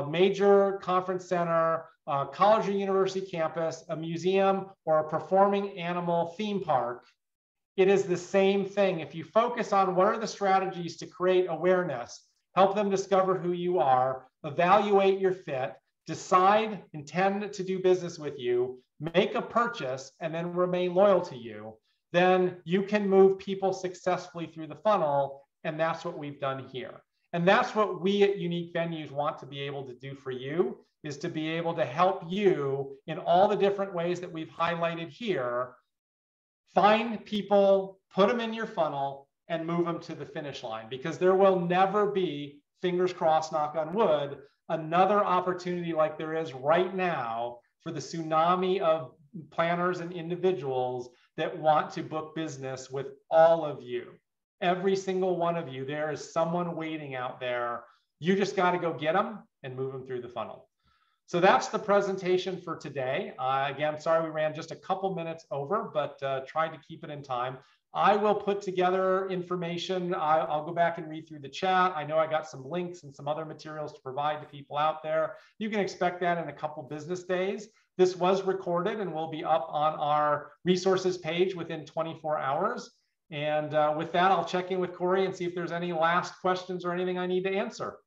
major conference center, college or university campus, a museum, or a performing animal theme park. It is the same thing. If you focus on what are the strategies to create awareness, help them discover who you are, evaluate your fit, decide, intend to do business with you, make a purchase, and then remain loyal to you, then you can move people successfully through the funnel. And that's what we've done here. And that's what we at Unique Venues want to be able to do for you, is to be able to help you in all the different ways that we've highlighted here, find people, put them in your funnel, and move them to the finish line. Because there will never be, fingers crossed, knock on wood, another opportunity like there is right now for the tsunami of planners and individuals that want to book business with all of you. Every single one of you, there is someone waiting out there. You just got to go get them and move them through the funnel. So that's the presentation for today. Again, sorry we ran just a couple minutes over, but tried to keep it in time. I will put together information. I'll go back and read through the chat. I know I got some links and some other materials to provide to people out there. You can expect that in a couple business days. This was recorded and will be up on our resources page within 24 hours. And with that, I'll check in with Corey and see if there's any last questions or anything I need to answer.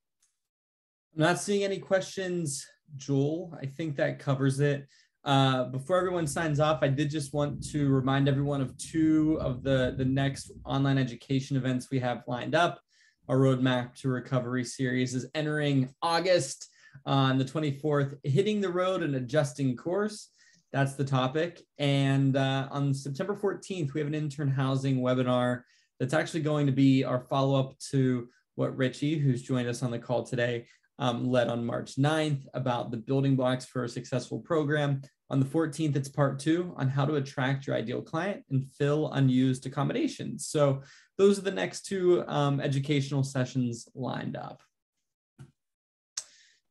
I'm not seeing any questions, Joel. I think that covers it. Before everyone signs off, I did just want to remind everyone of two of the next online education events we have lined up. Our Roadmap to Recovery series is entering August on the 24th, hitting the road and adjusting course. That's the topic. And on September 14th, we have an intern housing webinar that's actually going to be our follow-up to what Richie, who's joined us on the call today, led on March 9th about the building blocks for a successful program. On the 14th, it's part 2 on how to attract your ideal client and fill unused accommodations. So those are the next 2 educational sessions lined up.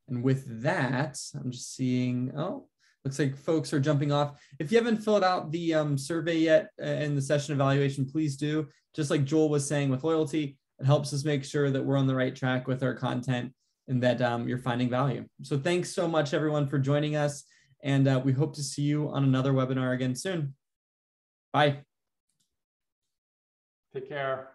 And with that, I'm just seeing, oh, looks like folks are jumping off. If you haven't filled out the survey yet in the session evaluation, please do. Just like Joel was saying with loyalty, it helps us make sure that we're on the right track with our content and that you're finding value. So thanks so much, everyone, for joining us. And we hope to see you on another webinar again soon. Bye. Take care.